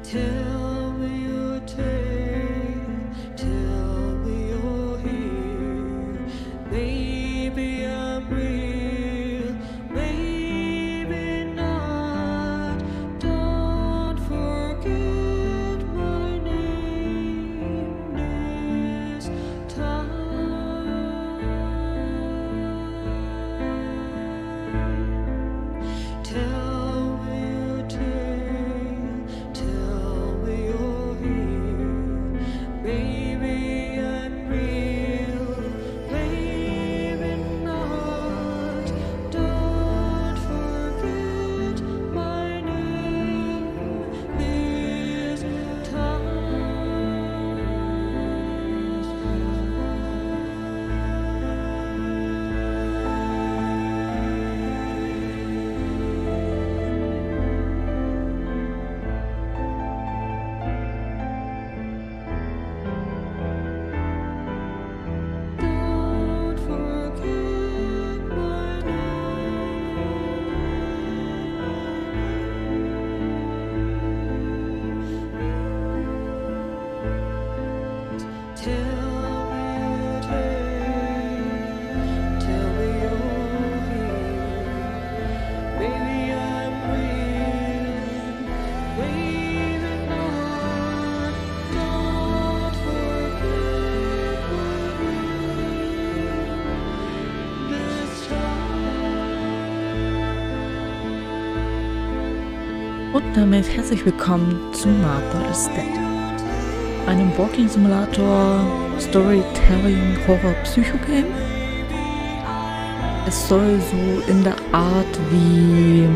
Tell me your tale, tell me you're here. Maybe I'm real, maybe not. Don't forget my name this time. Tell me your tale, tell me you're here. Maybe I'm real, maybe not. Don't forget my name this Don't forget my name. Tell me your tale, tell me you're here. Maybe I'm real, maybe not. Don't forget my name this time. Und damit herzlich willkommen zu Martha is Dead, einem Walkingsimulator, Storytelling, Horror, Psychogame. Es soll so in der Art wie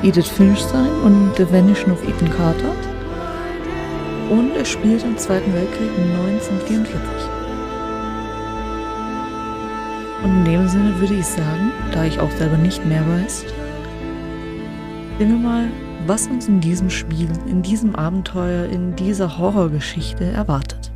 Edith Finch sein und The Vanishing of Ethan Carter. Und es spielt im Zweiten Weltkrieg 1944. Und in dem Sinne würde ich sagen, da ich auch selber nicht mehr weiß, sehen wir mal, was uns in diesem Spiel, in diesem Abenteuer, in dieser Horrorgeschichte erwartet.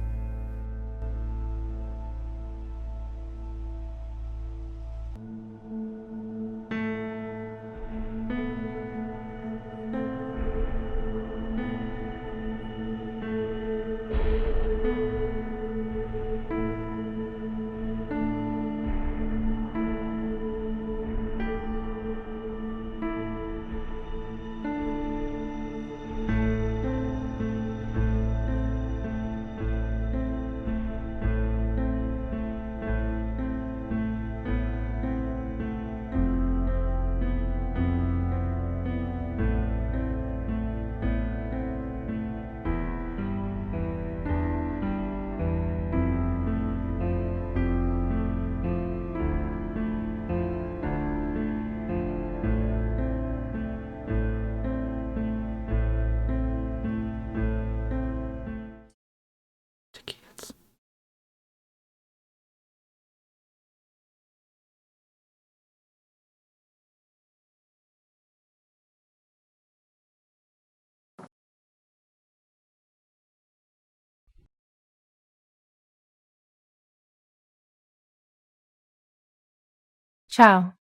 Ciao,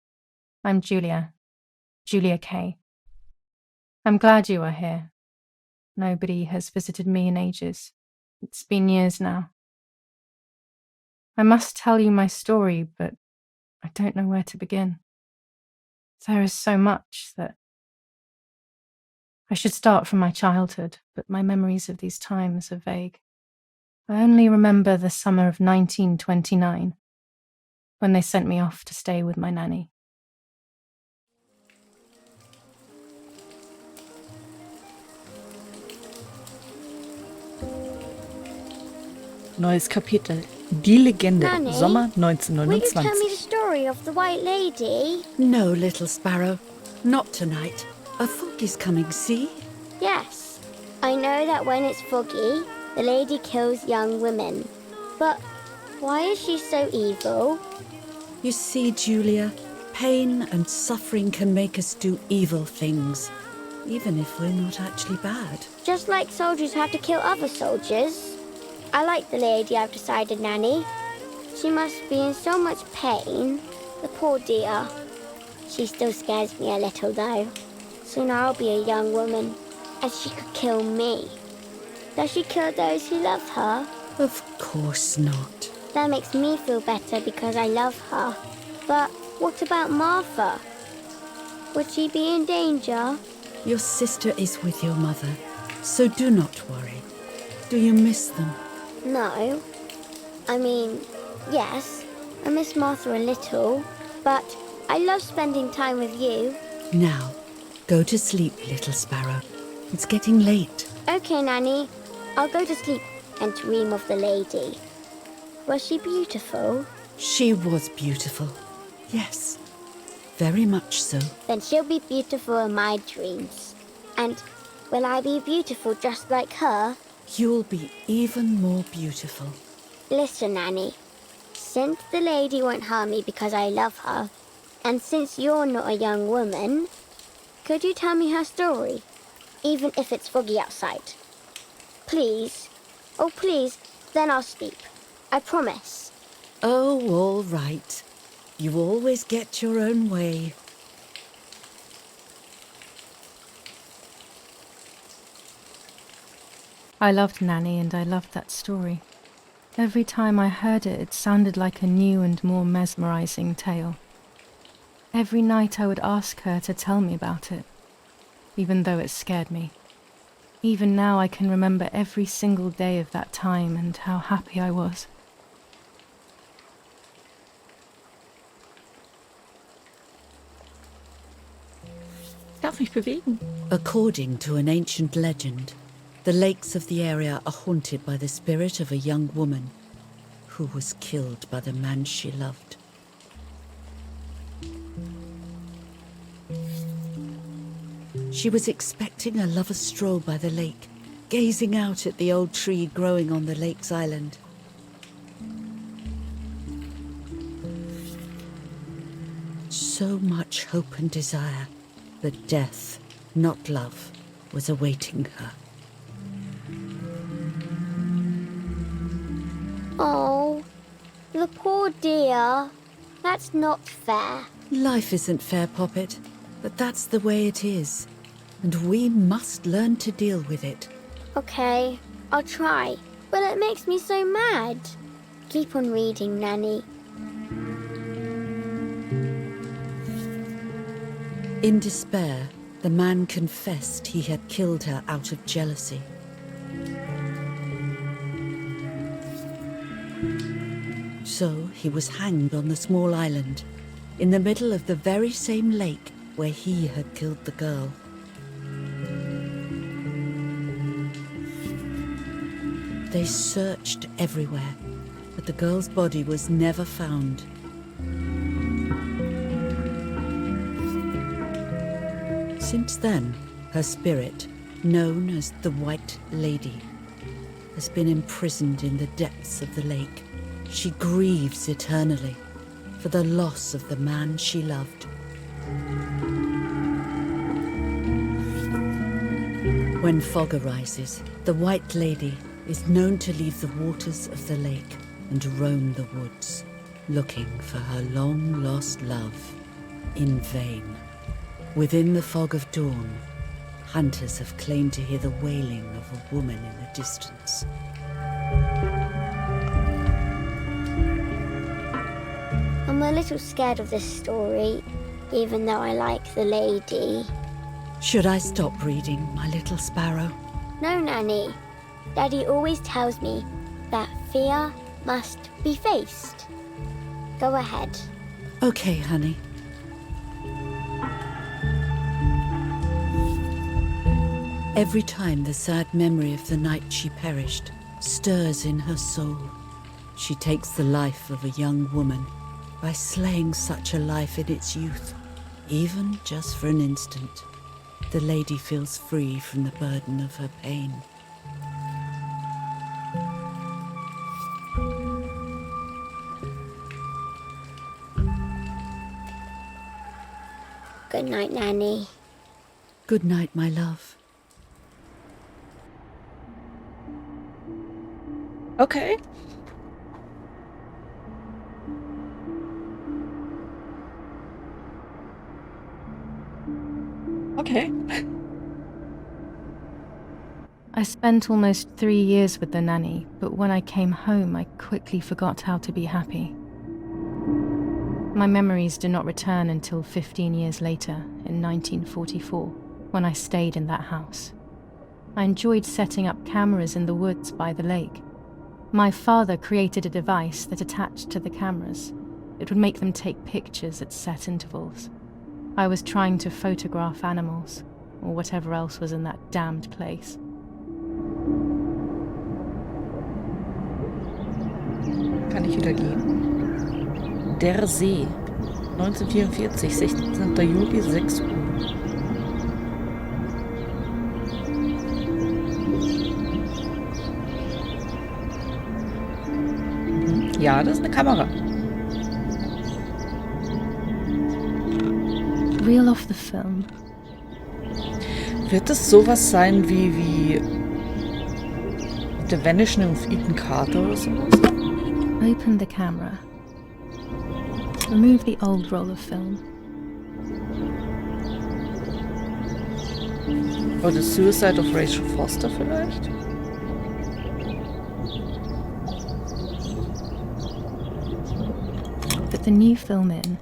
I'm Julia K. I'm glad you are here. Nobody has visited me in ages. It's been years now. I must tell you my story, but I don't know where to begin. There is so much that I should start from my childhood, but my memories of these times are vague. I only remember the summer of 1929, when they sent me off to stay with my nanny. Neues Kapitel. Die Legende. Nanny, Sommer Will you tell me 1929. the story of the White Lady? No, little sparrow. Not tonight. A fog is coming, see? Yes. I know that when it's foggy, the lady kills young women. But why is she so evil? You see, Julia, pain and suffering can make us do evil things, even if we're not actually bad. Just like soldiers have to kill other soldiers. I like the lady, I've decided, Nanny. She must be in so much pain. The poor dear. She still scares me a little, though. Soon I'll be a young woman, and she could kill me. Does she kill those who love her? Of course not. That makes me feel better because I love her. But what about Martha? Would she be in danger? Your sister is with your mother, so do not worry. Do you miss them? No. I mean, yes, I miss Martha a little, but I love spending time with you. Now, go to sleep, little sparrow. It's getting late. Okay, Nanny. I'll go to sleep and dream of the lady. Was she beautiful? She was beautiful. Yes, very much so. Then she'll be beautiful in my dreams. And will I be beautiful just like her? You'll be even more beautiful. Listen, Nanny. Since the lady won't harm me because I love her, and since you're not a young woman, could you tell me her story, even if it's foggy outside? Please. Oh, please, then I'll sleep. I promise. Oh, all right. You always get your own way. I loved Nanny and I loved that story. Every time I heard it, it sounded like a new and more mesmerizing tale. Every night I would ask her to tell me about it, even though it scared me. Even now I can remember every single day of that time and how happy I was. Darf mich bewegen? According to an ancient legend, the lakes of the area are haunted by the spirit of a young woman who was killed by the man she loved. She was expecting a lover's stroll by the lake, gazing out at the old tree growing on the lake's island. So much hope and desire, but death, not love, was awaiting her. Oh, the poor dear. That's not fair. Life isn't fair, Poppet, but that's the way it is, and we must learn to deal with it. Okay, I'll try. But it makes me so mad. Keep on reading, Nanny. In despair, the man confessed he had killed her out of jealousy. So he was hanged on the small island, in the middle of the very same lake where he had killed the girl. They searched everywhere, but the girl's body was never found. Since then, her spirit, known as the White Lady, has been imprisoned in the depths of the lake. She grieves eternally for the loss of the man she loved. When fog arises, the White Lady is known to leave the waters of the lake and roam the woods, looking for her long-lost love in vain. Within the fog of dawn, hunters have claimed to hear the wailing of a woman in the distance. I'm a little scared of this story, even though I like the lady. Should I stop reading, my little sparrow? No, Nanny. Daddy always tells me that fear must be faced. Go ahead. Okay, honey. Every time the sad memory of the night she perished stirs in her soul, she takes the life of a young woman by slaying such a life in its youth. Even just for an instant, the lady feels free from the burden of her pain. Good night, Nanny. Good night, my love. Okay. Okay. I spent almost 3 years with the nanny, but when I came home, I quickly forgot how to be happy. My memories do not return until 15 years later, in 1944, when I stayed in that house. I enjoyed setting up cameras in the woods by the lake. My father created a device that attached to the cameras. It would make them take pictures at set intervals. I was trying to photograph animals, or whatever else was in that damned place. Kann ich wieder gehen? Der See. 1944, 16. Juli, 6 Uhr. Ja, das ist eine Kamera. Reel off the film. Wird es sowas sein wie The Vanishing of Ethan Carter oder sowas? Open the camera. Remove the old roll of film. Oder The Suicide of Rachel Foster vielleicht? Put the new film in.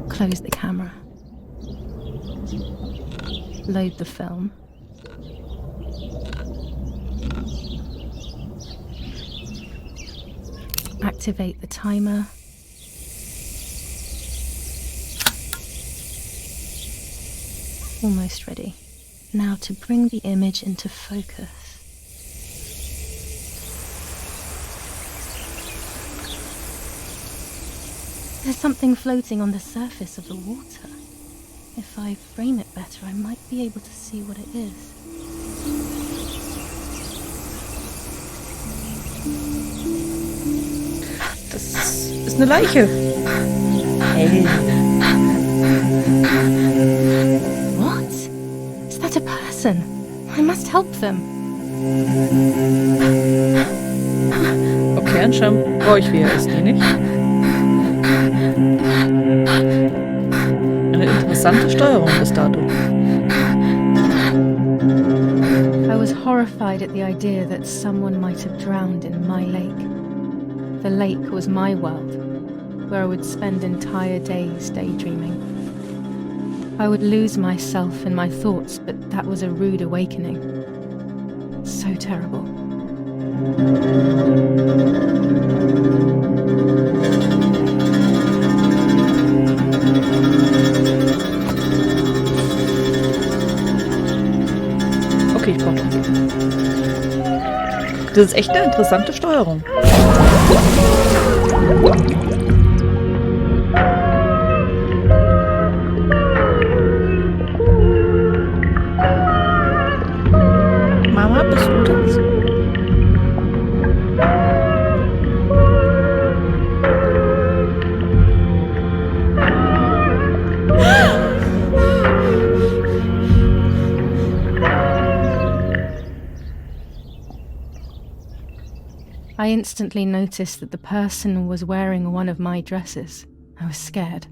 Close the camera. Load the film. Activate the timer. Almost ready. Now to bring the image into focus. There's something floating on the surface of the water. If I frame it better, I might be able to see what it is. Das ist eine Leiche. Hey. What? Is that a person? I must help them. Okay, anscheinend brauche ich wer ist die nicht. Eine interessante Steuerung bis dato. I was horrified at the idea that someone might have drowned in my lake. The lake was my world, where I would spend entire days daydreaming. I would lose myself in my thoughts, but that was a rude awakening. So terrible. Okay, ich brauche das. Das ist echt eine interessante Steuerung. Mama, bist du das? I instantly noticed that the person was wearing one of my dresses. I was scared.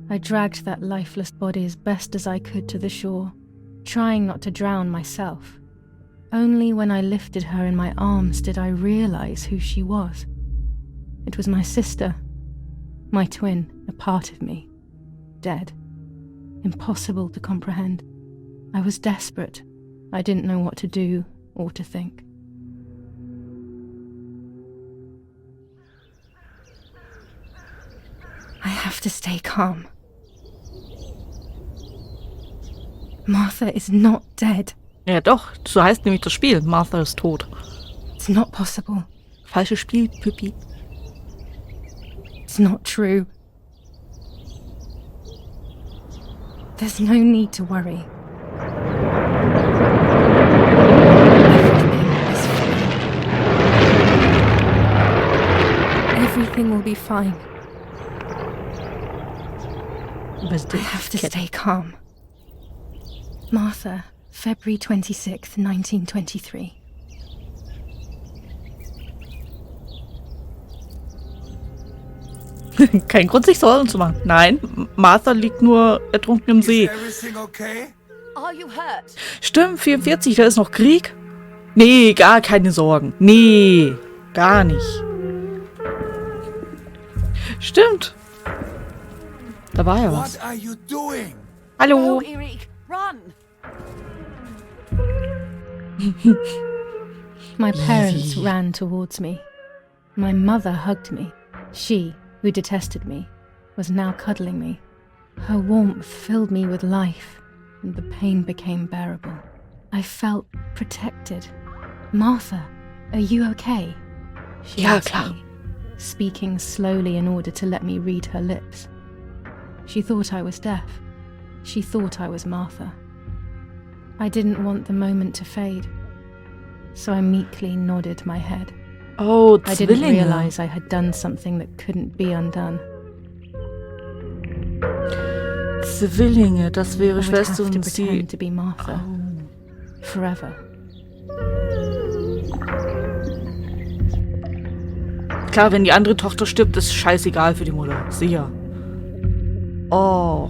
I dragged that lifeless body as best as I could to the shore, trying not to drown myself. Only when I lifted her in my arms did I realize who she was. It was my sister, my twin, a part of me, dead. impossible to comprehend. I was desperate. I didn't know what to do or to think. I have to stay calm. Martha is not dead. Ja doch, so heißt nämlich das Spiel. Martha ist tot. It's not possible. Falsches Spiel, Püppi. It's not true. There's no need to worry. Everything will be fine. I have to stay calm. Martha, February 26th, 1923. Kein Grund, sich Sorgen zu machen. Nein, Martha liegt nur ertrunken im See. Okay? Stimmt, 44, da ist noch Krieg? Nee, gar keine Sorgen. Nee, gar nicht. Stimmt. Da war ja was. What are you doing? Hallo. My parents ran towards me. My mother hugged me. She, who detested me, was now cuddling me. Her warmth filled me with life, and the pain became bearable. I felt protected. Martha, are you okay? She Ja, asked klar. me, speaking slowly in order to let me read her lips. She thought I was deaf. She thought I was Martha. I didn't want the moment to fade, so I meekly nodded my head. Oh, I didn't Zwillinge. realize I had done something that couldn't be undone. Zwillinge, das wäre I would Schwester have to und sie. pretend to be Martha Oh. forever. Klar, wenn die andere Tochter stirbt, ist scheißegal für die Mutter. Sicher. Oh.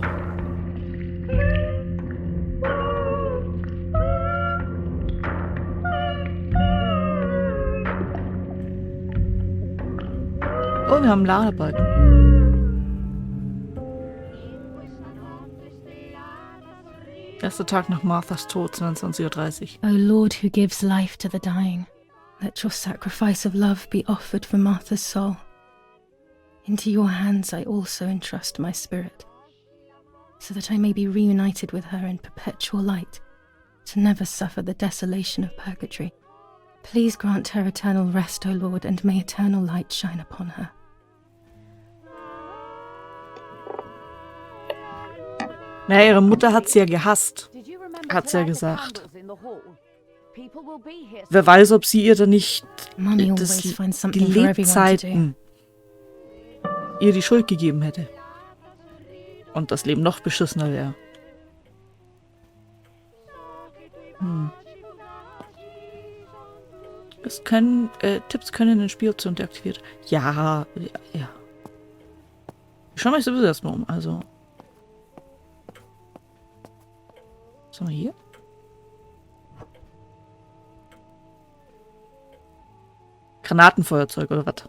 Oh, wir haben einen Ladebalken. Erster Tag nach Marthas Tod, 22:30 Uhr. O Lord, who gives life to the dying, let your sacrifice of love be offered for Martha's soul. Into your hands I also entrust my spirit, so that I may be reunited with her in perpetual light, to never suffer the desolation of purgatory. Please grant her eternal rest, O Lord, and may eternal light shine upon her. Naja, ihre Mutter hat sie ja gehasst. Hat sie ja gesagt. Wer weiß, ob sie ihr dann nicht Mummy das, always finds die something for everyone to do. Lebzeiten ihr die Schuld gegeben hätte. Und das Leben noch beschissener wäre. Es können, Tipps können in den Spieloptionen deaktiviert. Ja. Ich schaue mich sowieso erstmal um, also. Was haben wir hier? Granatenfeuerzeug oder was?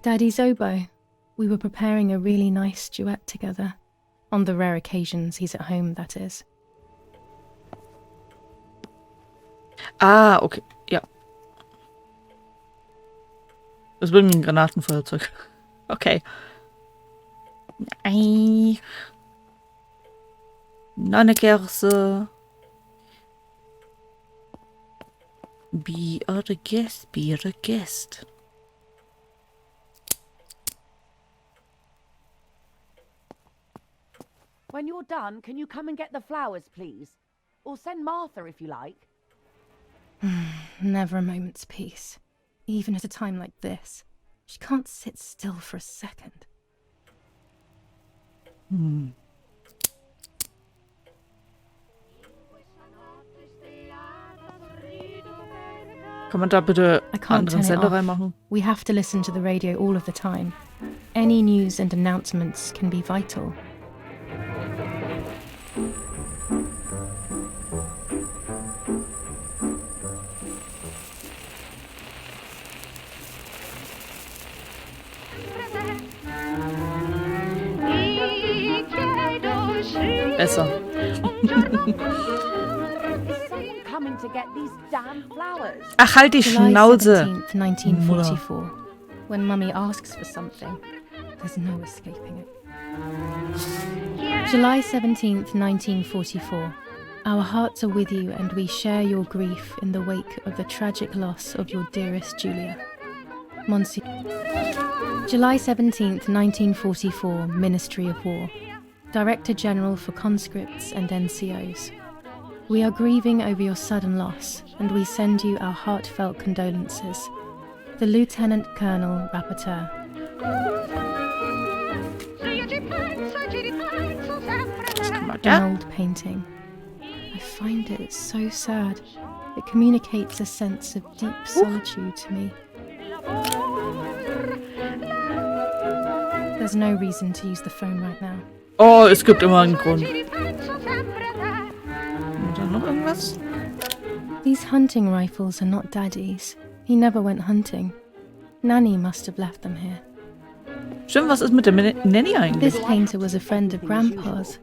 Daddy's oboe. We were preparing a really nice duet together. On the rare occasions he's at home, that is. Ah, okay. Ja. Das wird mir ein Granatenfeuerzeug. Okay. Ei. Noch eine Kerze. Be a guest, be a guest. When you're done, can you come and get the flowers, please? Or send Martha if you like. Never a moment's peace. Even at a time like this. She can't sit still for a second. Kann man da bitte I can't anderen turn it Sender off. reinmachen? We have to listen to the radio all of the time. Any news and announcements can be vital. besser. Is someone coming to get these damn flowers? Ach, halt die July Schnauze. 17th, 1944. When Mummy asks for something, there's no escaping it. July 17th, 1944. Our hearts are with you and we share your grief in the wake of the tragic loss of your dearest Julia. Monsieur. July 17th, 1944, Ministry of War. Director General for Conscripts and NCOs. We are grieving over your sudden loss, and we send you our heartfelt condolences. The Lieutenant Colonel Rapporteur. An old painting. I find it so sad. It communicates a sense of deep solitude to me. There's no reason to use the phone right now. Oh, es gibt immer einen Grund. Oder noch irgendwas? These hunting rifles are not Daddy's. He never went hunting. Nanny must have left them here. Stimmt, was ist mit der Nanny eigentlich? This painter was a friend of Grandpa's.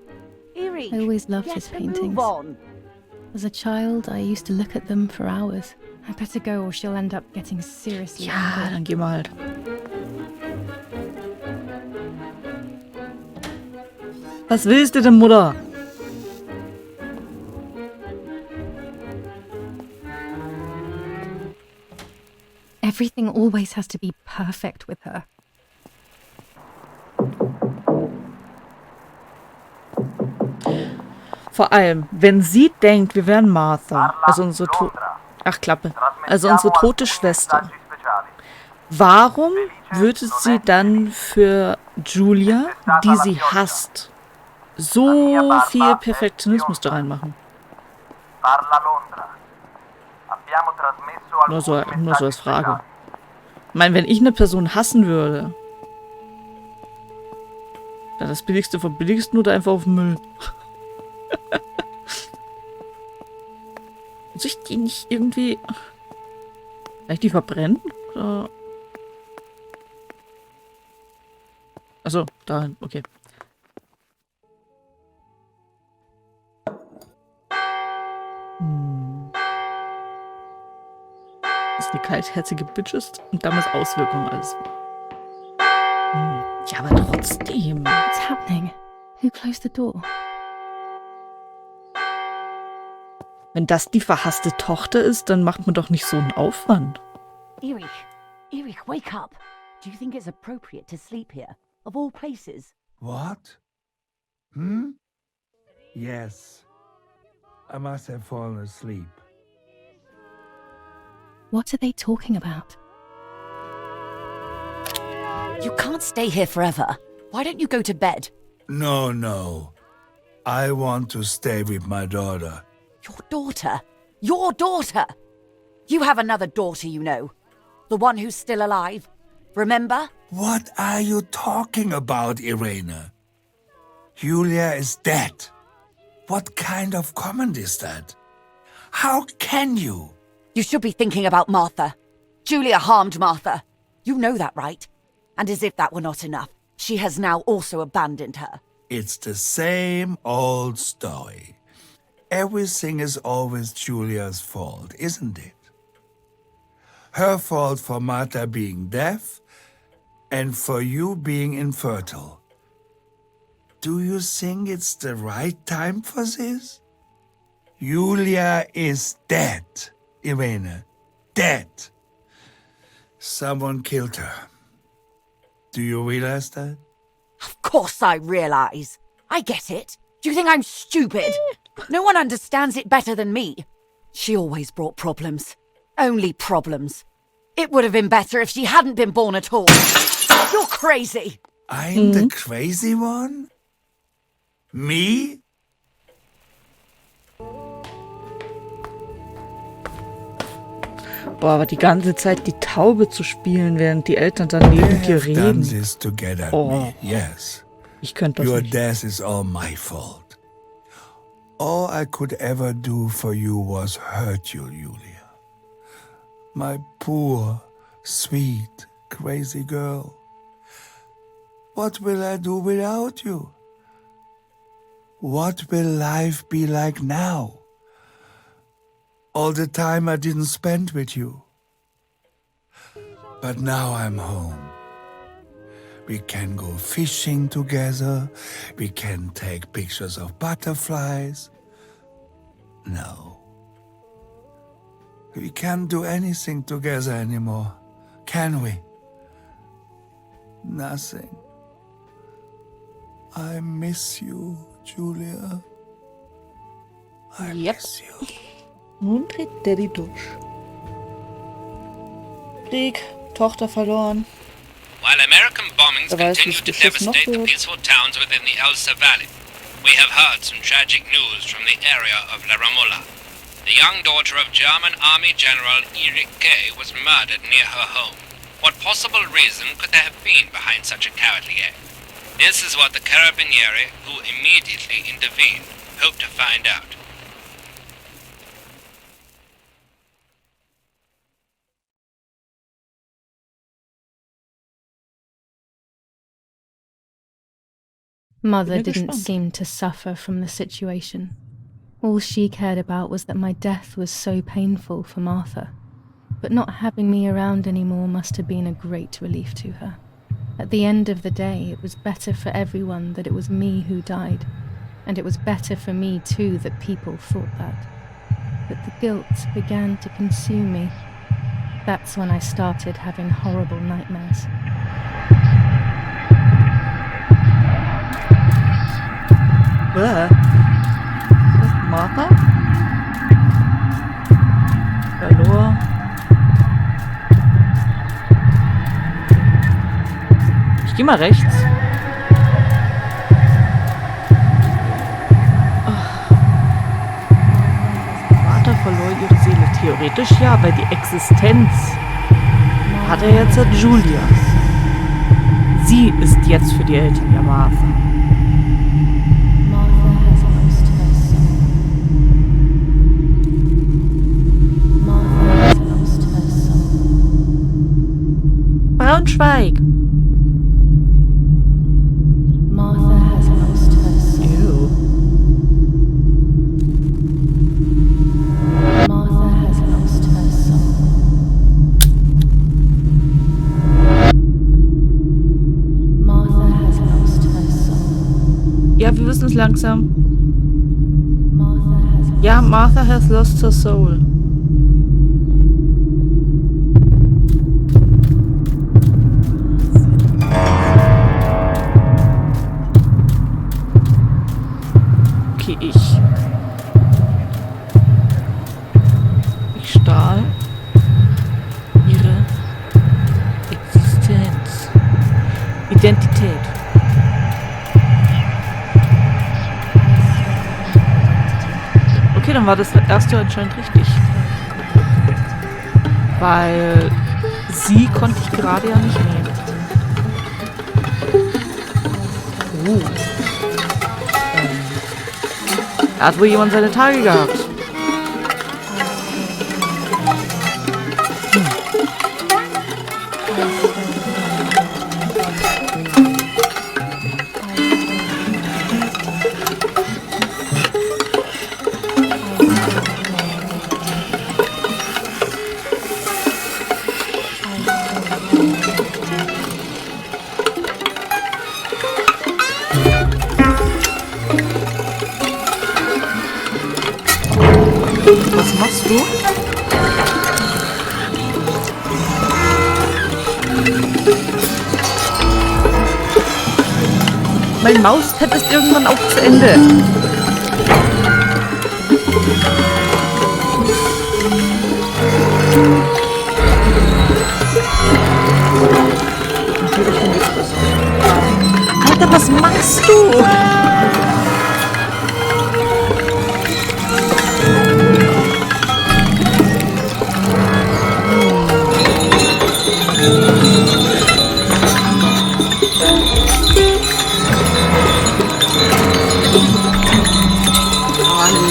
I always loved his paintings. As a child, I used to look at them for hours. I better go or she'll end up getting seriously Ja, angry. dann geh mal halt. Was willst du denn, Mutter? Everything always has to be perfect with her. Vor allem, wenn sie denkt, wir wären Martha, also unsere tote Schwester. Warum würde sie dann für Julia, die sie hasst, so viel Perfektionismus da reinmachen? Nur so als Frage. Ich meine, wenn ich eine Person hassen würde, dann das Billigste vom Billigsten oder einfach auf Müll. Muss ich die nicht irgendwie... Vielleicht die verbrennen? Oder? Achso, dahin, okay. Das ist eine kaltherzige Bitch ist und damals Auswirkungen alles. Ja, aber trotzdem. What's happening? Who closed the door? Wenn das die verhasste Tochter ist, dann macht man doch nicht so einen Aufwand. Erich, wake up. Do you think it's appropriate to sleep here? Of all places? What? Yes. I must have fallen asleep. What are they talking about? You can't stay here forever. Why don't you go to bed? No. I want to stay with my daughter. Your daughter? Your daughter? You have another daughter, you know. The one who's still alive. Remember? What are you talking about, Irene? Julia is dead. What kind of comment is that? How can you? You should be thinking about Martha. Julia harmed Martha. You know that, right? And as if that were not enough, she has now also abandoned her. It's the same old story. Everything is always Julia's fault, isn't it? Her fault for Martha being deaf and for you being infertile. Do you think it's the right time for this? Julia is dead, Irene. Dead. Someone killed her. Do you realize that? Of course I realize. I get it. Do you think I'm stupid? No one understands it better than me. She always brought problems. Only problems. It would have been better if she hadn't been born at all. You're crazy. I'm the crazy one? Me? Boah, aber die ganze Zeit die Taube zu spielen, während die Eltern dann neben dir We have done reden. this together, Oh. me. Yes. Ich könnte das Your nicht. death is all my fault. All I could ever do for you was hurt you, Julia. My poor, sweet, crazy girl. What will I do without you? What will life be like now? All the time I didn't spend with you. But now I'm home. We can go fishing together. We can take pictures of butterflies. No. We can't do anything together anymore, can we? Nothing. I miss you, Julia. I miss you. Nun dreht Daddy durch. Krieg, Tochter verloren. While American bombings Wer weiß, continue wie's to Geschiss noch devastate the wird. peaceful towns within the Elsa Valley, we have heard some tragic news from the area of La Ramola. The young daughter of German Army General ihre was murdered near her home. What possible reason could there have been behind such a cowardly act? This is what the Carabinieri, who immediately intervened, hope to find out. Mother Bin didn't gespannt. seem to suffer from the situation. All she cared about was that my death was so painful for Martha. But not having me around anymore must have been a great relief to her. At the end of the day, it was better for everyone that it was me who died. And it was better for me too that people thought that. But the guilt began to consume me. That's when I started having horrible nightmares. Martha? Verlor. Ich geh mal rechts. Martha verlor ihre Seele. Theoretisch ja, weil die Existenz hat er jetzt Julia. Sie ist jetzt für die Eltern ja Martha. Martha has lost her soul. Martha has lost her soul. Braunschweig. Martha has lost her soul. Ew. Martha has lost her soul. Martha has lost her soul. Ja, wir wissen es langsam. Martha has lost Ja, Martha has lost her soul. Okay, ich stahl ihre Existenz. Identität. Okay, dann war das erste anscheinend richtig. Weil sie konnte ich gerade ja nicht nehmen. Da hat wohl jemand seine Tage gehabt. Was machst du? Mein Mauspad ist irgendwann auch zu Ende. Alter, was machst du?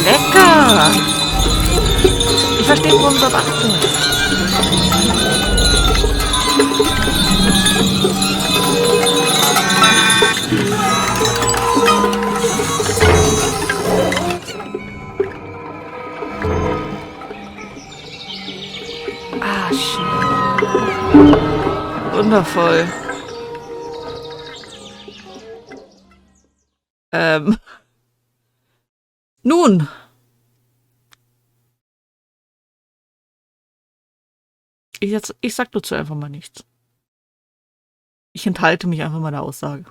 Lecker! Ich verstehe, warum du erwartet. Wundervoll. Nun. Ich sag dazu einfach mal nichts. Ich enthalte mich einfach meiner Aussage.